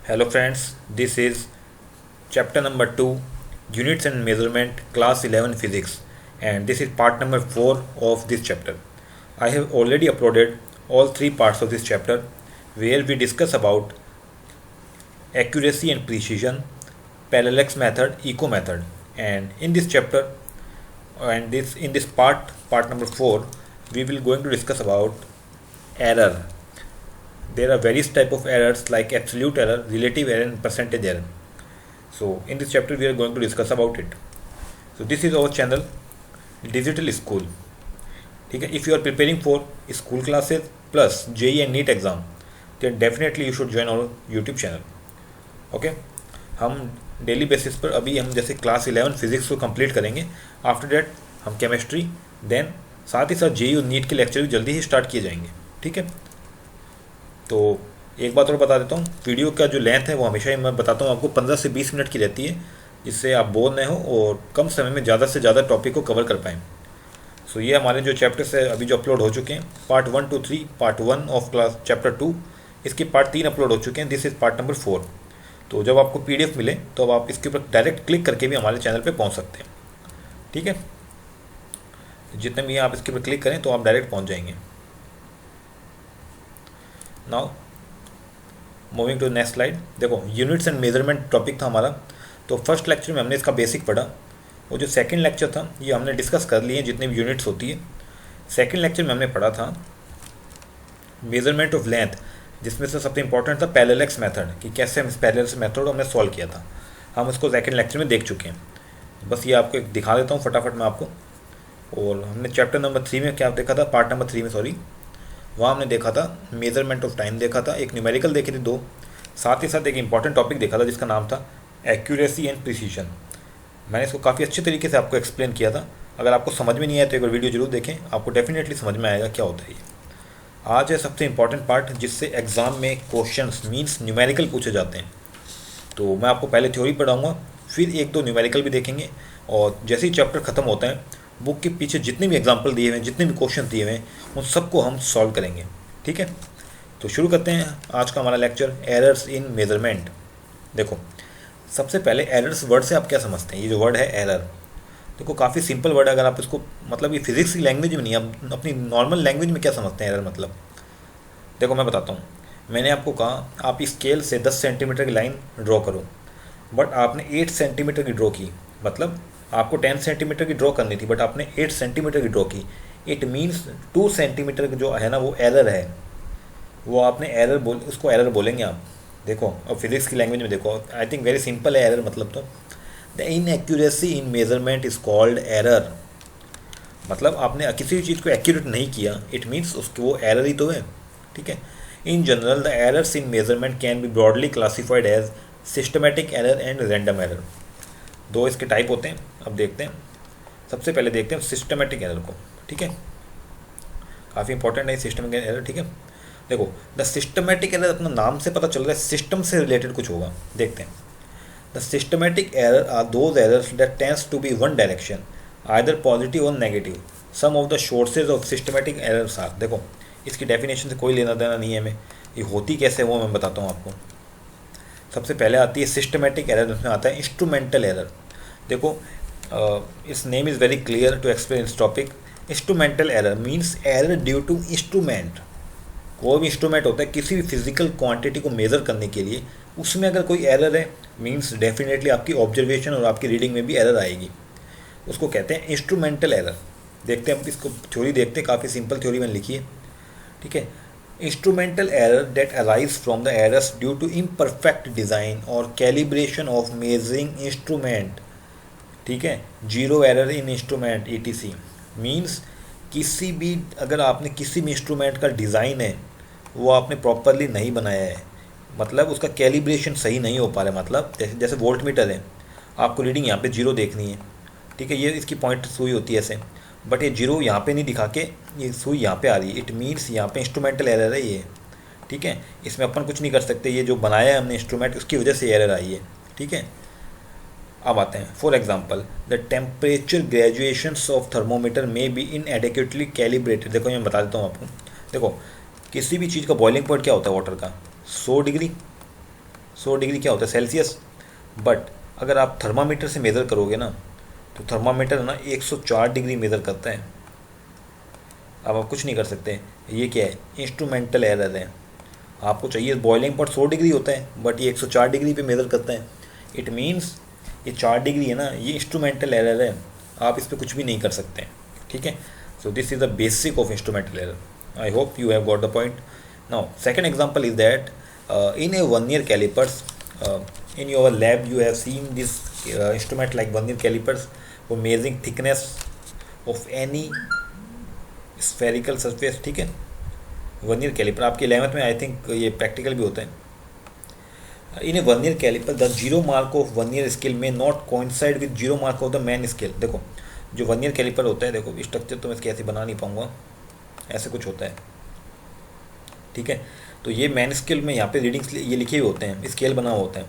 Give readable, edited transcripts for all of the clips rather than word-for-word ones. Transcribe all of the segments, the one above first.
Hello friends, this is chapter number 2, Units and Measurement, class 11 Physics, and this is part number 4 of this chapter. I have already uploaded all three parts of this chapter where we discuss about accuracy and precision, parallax method, echo method, and in this chapter and this in this part number 4 we will going to discuss about error. There are various type of errors like absolute error, relative error, and percentage error. So in this chapter we are going to discuss about it. So this is our channel Digital School. ठीक है, if you are preparing for school classes plus JEE and NEET exam, then definitely you should join our YouTube channel. Okay हम daily basis पर अभी हम जैसे class 11 physics को complete करेंगे. After that हम केमिस्ट्री, देन साथ ही साथ JEE और नीट के लेक्चर भी जल्दी ही स्टार्ट किए जाएंगे. ठीक है, तो एक बात और बता देता हूँ, वीडियो का जो लेंथ है वो हमेशा ही मैं बताता हूँ आपको 15 से 20 मिनट की रहती है, जिससे आप बोर न हो और कम समय में ज़्यादा से ज़्यादा टॉपिक को कवर कर पाएँ. सो ये हमारे जो चैप्टर्स है अभी जो अपलोड हो चुके हैं, part 1 to 3, part 1 of class chapter 2, इसके पार्ट 3 अपलोड हो चुके हैं. This is part number 4. तो जब आपको PDF मिले तो अब आप इसके ऊपर डायरेक्ट क्लिक करके भी हमारे चैनल पे पहुंच सकते हैं. ठीक है, जितने भी आप इसके ऊपर क्लिक करें तो आप डायरेक्ट पहुंच जाएंगे. Now moving to next slide. देखो, यूनिट्स एंड मेजरमेंट टॉपिक था हमारा. तो फर्स्ट लेक्चर में हमने इसका बेसिक पढ़ा. वो जो सेकंड लेक्चर था ये हमने डिस्कस कर लिए जितने भी यूनिट्स होती है. सेकंड लेक्चर में हमने पढ़ा था मेजरमेंट ऑफ लेंथ, जिसमें से सबसे इंपॉर्टेंट था पैरेलैक्स मेथड, कि कैसे हम इस पैरेलैक्स मेथड हमने सॉल्व किया था. हम उसको सेकंड लेक्चर में देख चुके हैं. बस ये आपको एक दिखा देता हूँ फटाफट मैं आपको. और हमने चैप्टर नंबर 3 में क्या देखा था, पार्ट नंबर 3 में सॉरी, वहाँ हमने देखा था मेजरमेंट ऑफ टाइम देखा था, एक न्यूमेरिकल देखे थे 2, साथ ही साथ एक इंपॉर्टेंट टॉपिक देखा था जिसका नाम था एक्यूरेसी एंड प्रिसीजन. मैंने इसको काफ़ी अच्छे तरीके से आपको एक्सप्लेन किया था. अगर आपको समझ में नहीं आया तो एक बार वीडियो जरूर देखें, आपको डेफिनेटली समझ में आएगा क्या होता है ये. आज है सबसे इंपॉर्टेंट पार्ट जिससे एग्ज़ाम में क्वेश्चंस मींस न्यूमेरिकल पूछे जाते हैं. तो मैं आपको पहले थ्योरी पढ़ाऊँगा, फिर एक दो न्यूमेरिकल भी देखेंगे, और जैसे ही चैप्टर ख़त्म होता है बुक के पीछे जितने भी एग्जाम्पल दिए हुए हैं, जितने भी क्वेश्चन दिए हुए हैं, उन सबको हम सॉल्व करेंगे. ठीक है, तो शुरू करते हैं आज का हमारा लेक्चर, एरर्स इन मेजरमेंट. देखो, सबसे पहले एरर्स वर्ड से आप क्या समझते हैं. ये जो वर्ड है एरर, देखो काफ़ी सिंपल वर्ड है. अगर आप इसको मतलब ये फिजिक्स की लैंग्वेज में नहीं, आप अपनी नॉर्मल लैंग्वेज में क्या समझते हैं एरर मतलब. देखो मैं बताता हूँ. मैंने आपको कहा आप स्केल से 10 सेंटीमीटर की लाइन ड्रॉ करो, बट आपने 8 सेंटीमीटर की ड्रॉ की. मतलब आपको 10 सेंटीमीटर की ड्रॉ करनी थी बट आपने 8 सेंटीमीटर की ड्रॉ की. इट मीन्स 2 सेंटीमीटर जो है ना वो एरर है. वो आपने एरर उसको एरर बोलेंगे आप. देखो अब फिजिक्स की लैंग्वेज में देखो, आई थिंक वेरी सिंपल है एरर मतलब. तो the inaccuracy in measurement is called error. मतलब आपने किसी भी चीज़ को एक्यूरेट नहीं किया, इट मीन्स उसको वो एरर ही तो है. ठीक है, in general the errors in measurement can be broadly classified as systematic error and random error. दो इसके टाइप होते हैं. अब देखते हैं, सबसे पहले देखते हैं सिस्टमेटिक एरर को. ठीक है, काफ़ी इंपॉर्टेंट है सिस्टमेटिक एरर. ठीक है, देखो द सिस्टमेटिक एरर अपना नाम से पता चल रहा है सिस्टम से रिलेटेड कुछ होगा. देखते हैं. The systematic error are those errors that tends to be one direction, either positive or negative. Some of the sources of systematic errors are. देखो इसकी डेफिनेशन से कोई लेना देना नहीं है हमें, ये होती कैसे वो मैं बताता हूँ आपको. सबसे पहले आती है सिस्टमेटिक एरर, उसमें आता है इंस्ट्रूमेंटल एरर. देखो इस name is very clear to explain इस topic. Instrumental error means error due to instrument. कोई भी इंस्ट्रूमेंट होता है किसी भी फिजिकल क्वांटिटी को मेज़र करने के लिए, उसमें अगर कोई एरर है मीन्स डेफिनेटली आपकी ऑब्जर्वेशन और आपकी रीडिंग में भी एरर आएगी. उसको कहते हैं इंस्ट्रूमेंटल एरर. देखते हैं अब इसको थ्योरी देखते हैं, काफ़ी सिंपल थ्योरी मैंने लिखी है. ठीक है, instrumental error that arise from the errors due to imperfect design और कैलिब्रेशन ऑफ मेजरिंग इंस्ट्रूमेंट. ठीक है, zero error in instrument ETC means किसी भी, अगर आपने किसी भी इंस्ट्रूमेंट का डिज़ाइन है वो आपने प्रॉपरली नहीं बनाया है, मतलब उसका कैलिब्रेशन सही नहीं हो पा रहा है. मतलब जैसे वोल्ट मीटर है, आपको रीडिंग यहाँ पे जीरो देखनी है. ठीक है, ये इसकी पॉइंट सुई होती है ऐसे, बट ये जीरो यहाँ पे नहीं दिखा के ये सुई यहाँ पे आ रही है. इट मीन्स यहाँ पे इंस्ट्रूमेंटल एरर है ये. ठीक है, इसमें अपन कुछ नहीं कर सकते, ये जो बनाया है हमने इंस्ट्रूमेंट उसकी वजह से एरर आई है. ठीक है, अब आते हैं. For example the temperature graduations of thermometer में बी इनएडिक्वेटली कैलिब्रेटेड. देखो मैं बता देता हूँ आपको. देखो किसी भी चीज़ का बॉइलिंग पॉइंट क्या होता है वाटर का, 100 डिग्री. 100 डिग्री क्या होता है सेल्सियस, बट अगर आप थर्मामीटर से मेज़र करोगे ना तो थर्मामीटर ना 104 डिग्री मेज़र करता है। अब आप कुछ नहीं कर सकते, ये क्या है, इंस्ट्रूमेंटल एरर है। आपको चाहिए बॉइलिंग पॉइंट 100 डिग्री होता है, बट ये 104 डिग्री पे मेज़र करता है। इट मीन्स ये 4 डिग्री है ना, ये इंस्ट्रूमेंटल एरर है, आप इस पर कुछ भी नहीं कर सकते। ठीक है, so this is the basic of instrumental error. I hope you have got the point. Now second example is that in a vernier calipers, in your lab you have seen this instrument like vernier calipers for measuring thickness of any spherical surface। ठीक है, vernier caliper आपके 11th में I think ये practical भी होता है। In a vernier calliper the zero mark of vernier scale may not coincide with zero mark of the main scale. देखो जो वर्नियर कैलिपर होता है, देखो स्ट्रक्चर तो मैं इसके ऐसे बना नहीं पाऊंगा, ऐसे कुछ होता है। ठीक है, तो ये मैन स्केल में यहाँ पे रीडिंग्स ये लिखे हुए होते हैं, स्केल बना हुआ होता है।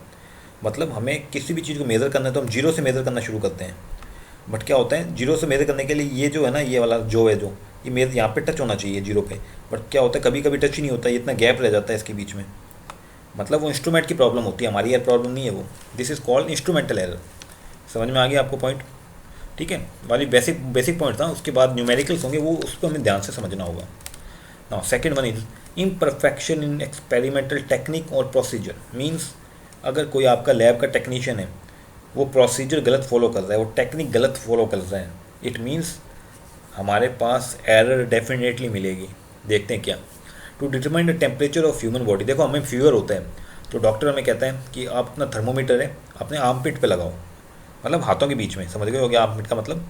मतलब हमें किसी भी चीज़ को मेज़र करना है तो हम जीरो से मेज़र करना शुरू करते हैं। बट क्या होता है, जीरो से मेज़र करने के लिए ये जो है ना, ये वाला जो है, जो ये मेज़र यहाँ पे टच होना चाहिए जीरो पे, बट क्या होता है कभी कभी टच ही नहीं होता, ये इतना गैप रह जाता है इसके बीच में। मतलब वो इंस्ट्रूमेंट की प्रॉब्लम होती है, हमारी एयर प्रॉब्लम नहीं है वो। This is called instrumental error. समझ में आ गया आपको पॉइंट? ठीक है, वाली बेसिक पॉइंट था, उसके बाद न्यूमेरिकल्स होंगे, वो उसको हमें ध्यान से समझना होगा। Now second one is imperfection in experimental technique और प्रोसीजर। मीन्स अगर कोई आपका लैब का टेक्नीशियन है, वो प्रोसीजर गलत फॉलो कर रहा है, वो टेक्निक गलत फॉलो कर रहा है, इट मीन्स हमारे पास एरर डेफिनेटली मिलेगी। देखते हैं क्या। To determine the temperature of human body, देखो हमें फीवर होता है तो डॉक्टर हमें कहता है कि आप अपना थर्मोमीटर है अपने आर्मपिट पे लगाओ, मतलब हाथों के बीच में, समझ गए हो गया आर्मपिट का मतलब।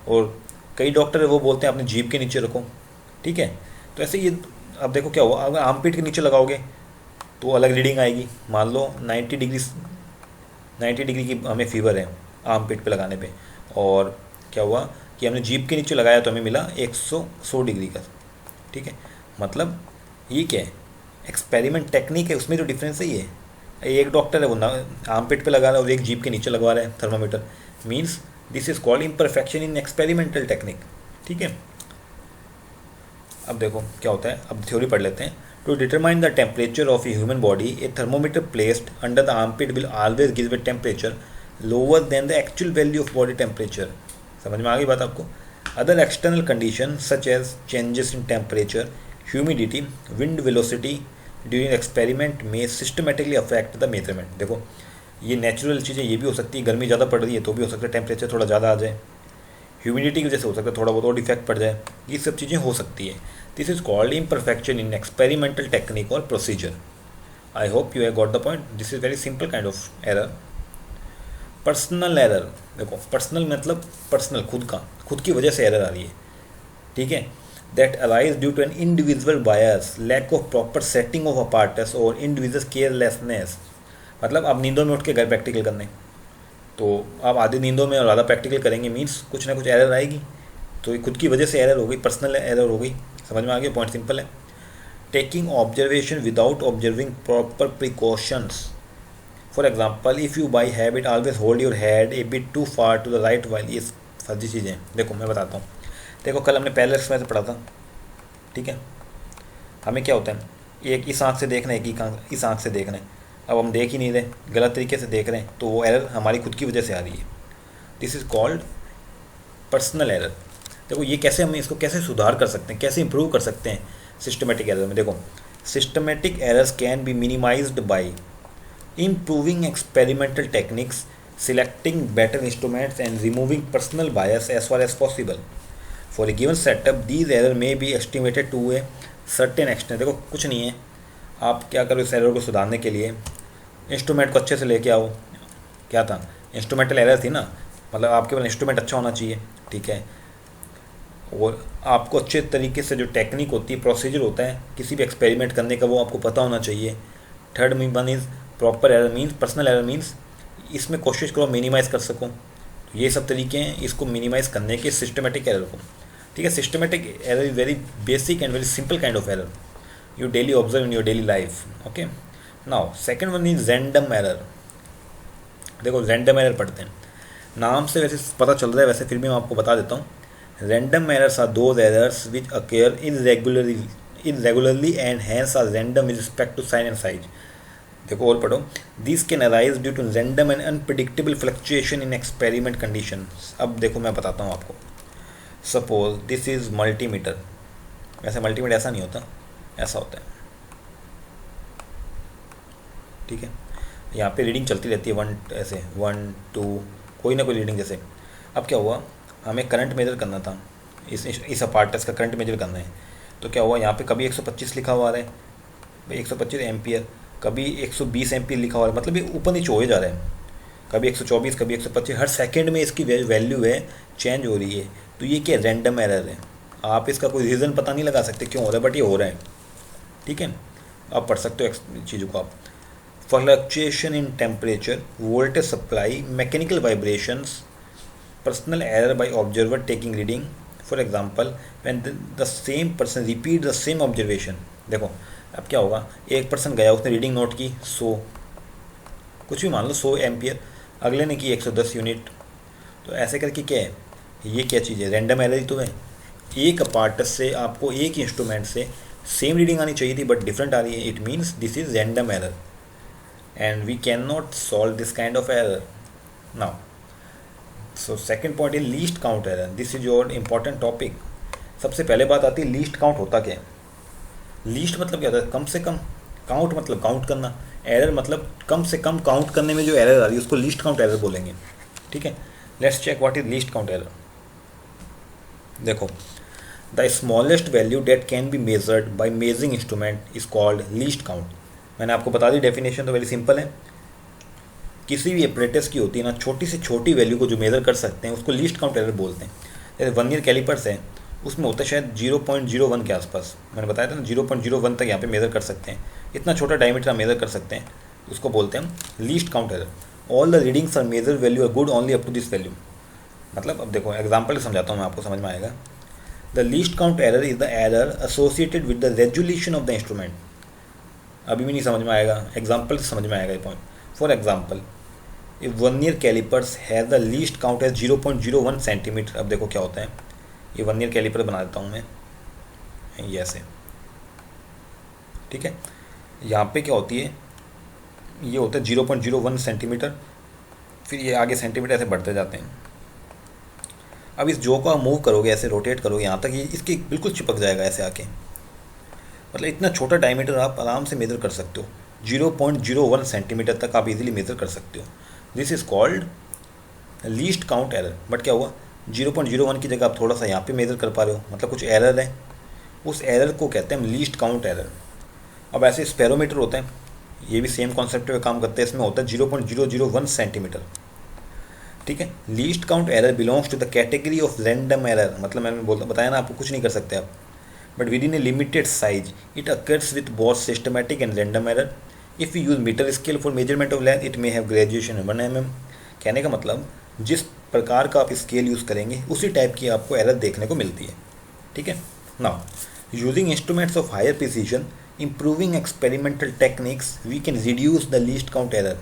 और कई डॉक्टर है वो बोलते हैं अपनी जीभ के नीचे रखो। ठीक है, तो ऐसे ये अब देखो क्या हुआ, अगर आर्मपिट के नीचे लगाओगे तो अलग रीडिंग आएगी। मान लो 90 डिग्री की हमें फीवर है आर्मपिट पे लगाने पे, और क्या हुआ कि हमने जीभ के नीचे लगाया तो हमें मिला 100 डिग्री का। ठीक है, मतलब ये क्या है, एक्सपेरिमेंट टेक्निक है, उसमें जो डिफरेंस है ये एक डॉक्टर है वो ना आर्मपिट पे लगा रहा है और एक जीभ के नीचे लगवा रहा है thermometer. Means this is called imperfection in experimental technique. ठीक है, अब देखो क्या होता है, अब थ्योरी पढ़ लेते हैं। To determine the temperature of a human body, a thermometer placed under the armpit will always give a temperature lower than the actual value of body temperature. समझ में आ गई बात आपको? Other external condition such as changes in temperature, humidity, wind velocity during experiment में systematically affect the measurement. देखो ये natural चीज़ें ये भी हो सकती है, गर्मी ज़्यादा पड़ रही है तो भी हो सकता है टेम्परेचर थोड़ा ज़्यादा आ जाए, ह्यूमिडिटी की वजह से हो सकता है थोड़ा बहुत और डिफेक्ट पड़ जाए, ये सब चीज़ें हो सकती है। This is called imperfection in experimental technique or procedure. I hope you have got the point. This is very simple kind of error. Personal error, देखो पर्सनल मतलब पर्सनल, खुद की वजह से एरर आ रही है। ठीक है, that arise due to an individual bias, lack of proper setting of apparatus और इंडिविजुअल केयरलेसनेस। मतलब आप नींदों में उठ के घर प्रैक्टिकल करने, तो आप आधी नींदों में और ज़्यादा प्रैक्टिकल करेंगे, मीन्स कुछ ना कुछ एरर आएगी, तो ये खुद की वजह से एरर हो गई, पर्सनल एरर हो गई। समझ में आ गया? पॉइंट सिंपल है। Taking observation without observing proper precautions. For example if you by habit always hold your head a bit too far to the right while, ये फर्जी चीज़ें। देखो मैं बताता हूँ, देखो कल हमने पहले एक्सरसाइज पढ़ा था। ठीक है, हमें क्या होता है, एक इस आँख से देखना है, एक इस आँख से देखना है, अब हम देख ही नहीं रहे, गलत तरीके से देख रहे हैं, तो वो एरर हमारी खुद की वजह से आ रही है। This is called personal error. देखो ये कैसे, हम इसको कैसे सुधार कर सकते हैं, कैसे इंप्रूव कर सकते हैं सिस्टमेटिक एरर में। देखो systematic errors can be minimised by improving experimental techniques, selecting better instruments and removing personal bias as far as possible. For a given setup these error may be estimated to a certain extent. देखो कुछ नहीं है, आप क्या करो इस error को सुधारने के लिए, इंस्ट्रूमेंट को अच्छे से लेके आओ। क्या था, इंस्ट्रूमेंटल एरर थी ना, मतलब आपके पास इंस्ट्रूमेंट अच्छा होना चाहिए। ठीक है, और आपको अच्छे तरीके से जो टेक्निक होती है, प्रोसीजर होता है किसी भी एक्सपेरिमेंट करने का, वो आपको पता होना चाहिए। Third one is proper error means, personal error means इसमें कोशिश करो मिनिमाइज़ कर सको। तो ये सब तरीके हैं इसको मिनिमाइज़ करने के, सिस्टमेटिक एरर को। ठीक है, systematic error is very basic and very simple kind of error you daily observe in your daily life. Okay, now second one is random error. देखो random error पढ़ते हैं, नाम से वैसे पता चल रहा है, वैसे फिर भी मैं आपको बता देता हूँ। random errors are those errors which occur irregularly and hence are random with respect to sign and size. देखो और पढ़ो, this can arise due to random and unpredictable fluctuation in experiment condition. अब देखो मैं बताता हूँ आपको, सपोज दिस इज मल्टीमीटर, वैसे मल्टीमीटर ऐसा नहीं होता, ऐसा होता है, ठीक है। यहाँ पे रीडिंग चलती रहती है, वन ऐसे 1 2 कोई ना कोई रीडिंग जैसे। अब क्या हुआ, हमें करंट मेजर करना था, इस अपार्टस का करंट मेजर करना है। तो क्या हुआ, यहाँ पे कभी 125 लिखा हुआ है भाई, 125 एम्पियर, कभी 120 एम्पियर लिखा हुआ है, मतलब ये ऊपर नीचे हो ही जा रहा है, कभी 124 कभी 125, हर सेकंड में इसकी वैल्यू है चेंज हो रही है। तो ये क्या रैंडम एरर है, आप इसका कोई रीज़न पता नहीं लगा सकते क्यों हो रहा है, बट ये हो रहा है, ठीक है। आप पढ़ सकते हो चीज़ों को आप। Fluctuation in temperature, voltage supply, mechanical vibrations, personal error by observer taking reading, for example when the same person repeat the same observation। देखो अब क्या होगा, एक पर्सन गया उसने रीडिंग नोट की 100, कुछ भी मान लो 100 एम्पियर, अगले ने की 110 यूनिट, तो ऐसे करके क्या है, ये क्या चीज़ है, रैंडम एरर ही तो है। एक अपार्टस से आपको एक इंस्ट्रूमेंट से सेम रीडिंग आनी चाहिए थी बट डिफरेंट आ रही है, it means this is random error and we can not solve this kind of error now. So second point is least count error, this is your important topic. सबसे पहले बात आती है लीस्ट काउंट होता क्या है। लीस्ट मतलब क्या होता है, कम से कम, काउंट मतलब काउंट करना, एरर मतलब कम से कम काउंट करने में जो एरर आ रही है उसको लीस्ट काउंट एरर बोलेंगे, ठीक है। Let's check what is least count error. देखो, the smallest value that can be measured by measuring instrument is called least count. मैंने आपको बता दी डेफिनेशन, तो वेरी सिंपल है, किसी भी एपरेटस की होती है ना, छोटी से छोटी वैल्यू को जो मेज़र कर सकते हैं उसको लीस्ट काउंट एरर बोलते हैं। जैसे वर्नियर कैलिपर्स है, उसमें होता है शायद 0.01 के आसपास, मैंने बताया था ना 0.01 तक यहाँ पे मेज़र कर सकते हैं, इतना छोटा डायमीटर आप मेज़र कर सकते हैं, उसको बोलते हैं हम least count error. All the readings are measure value are good only up to this value. मतलब अब देखो एग्जाम्पल समझाता हूँ मैं, आपको समझ में आएगा। The least count error is the error associated with the resolution of the instrument. अभी भी नहीं समझ में आएगा, एग्जाम्पल से समझ में आएगा ये point. For example, if vernier calipers has the least count as 0.01 centimetre. अब देखो क्या होता है, ये वर्नियर कैलिपर बना देता हूँ मैं, ये ऐसे, ठीक है। यहाँ पे क्या होती है, ये होता है 0.01 सेंटीमीटर, फिर ये आगे सेंटीमीटर ऐसे बढ़ते जाते हैं। अब इस जो को आप मूव करोगे, ऐसे रोटेट करोगे यहाँ तक, ये इसके बिल्कुल चिपक जाएगा ऐसे आके, मतलब इतना छोटा डायमीटर आप आराम से मेज़र कर सकते हो, 0.01 सेंटीमीटर तक आप इजीली मेज़र कर सकते हो। This is called least count error. But क्या हुआ, 0.01 की जगह आप थोड़ा सा यहाँ पे मेज़र कर पा रहे हो, मतलब कुछ एरर है, उस एरर को कहते हैं हम लीस्ट काउंट एरर। अब ऐसे स्पेरोमीटर होते हैं, ये भी सेम कॉन्सेप्ट पे काम करते हैं, इसमें होता है 0.001 सेंटीमीटर, ठीक है। Least count error belongs to the category of random error, मतलब मैंने बताया ना आपको, कुछ नहीं कर सकते आप, but within a limited size it occurs with both systematic and random error. If you use metre scale for measurement of length it may have graduation 1 mm। कहने का मतलब जिस प्रकार का आप स्केल यूज़ करेंगे उसी टाइप की आपको एरर देखने को मिलती है, ठीक है। Now using instruments of higher precision, improving experimental techniques, we can reduce the least count error,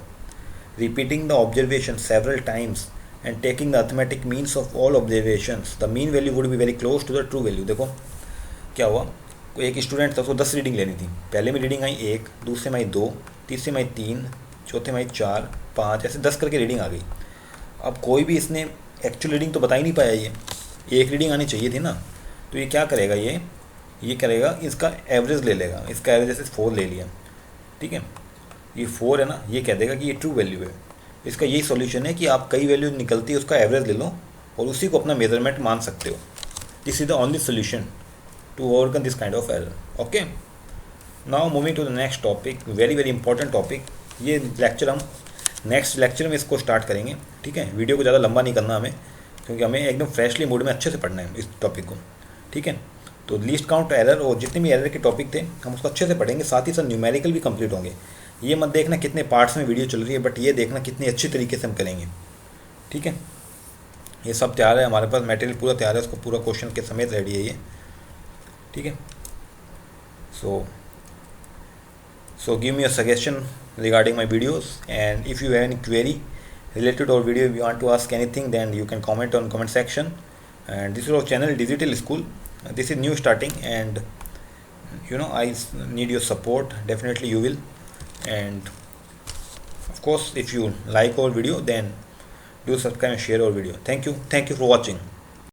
repeating the observation several times and taking the arithmetic means of all observations, the mean value would be very close to the true value। देखो क्या हुआ, कोई एक student था, उसको 10 reading लेनी थी, पहले में रीडिंग आई 1, दूसरे में आई 2, तीसरे में आई 3, चौथे में आई 4, 5, ऐसे 10 करके रीडिंग आ गई। अब कोई भी इसने एक्चुअल रीडिंग तो बता ही नहीं पाया, ये एक रीडिंग आनी चाहिए थी ना, तो ये क्या करेगा, ये करेगा, इसका एवरेज ले लेगा, इसका एवरेज जैसे 4 ले लिया, ठीक है, ये 4 है ना, ये कह देगा कि ये ट्रू वैल्यू है। इसका यही सॉल्यूशन है कि आप कई वैल्यू निकलती है उसका एवरेज ले लो और उसी को अपना मेजरमेंट मान सकते हो। This is the only solution to overcome this kind of error. Okay, now moving to the next topic, very very important topic. ये लेक्चर हम नेक्स्ट लेक्चर में इसको स्टार्ट करेंगे, ठीक है। वीडियो को ज़्यादा लंबा नहीं करना हमें, क्योंकि हमें एकदम फ्रेशली मूड में अच्छे से पढ़ना है इस टॉपिक को, ठीक है। तो लीस्ट काउंट एरर और जितने भी एरर के टॉपिक थे हम उसको अच्छे से पढ़ेंगे, साथ ही साथ न्यूमेरिकल भी कंप्लीट होंगे। ये मत देखना कितने पार्ट्स में वीडियो चल रही है, बट ये देखना कितनी अच्छी तरीके से हम करेंगे, ठीक है। ये सब तैयार है, हमारे पास मटेरियल पूरा तैयार है, उसको पूरा क्वेश्चन के समेत रेडी है ये, ठीक है। So give me a suggestion regarding my videos, and if you have any query related to our video, if you want to ask anything, then you can comment on comment section. And this is our channel Digital School. This is new starting, and I need your support, definitely you will. And Of course, if you like our video, then do subscribe and share our video. Thank you for watching.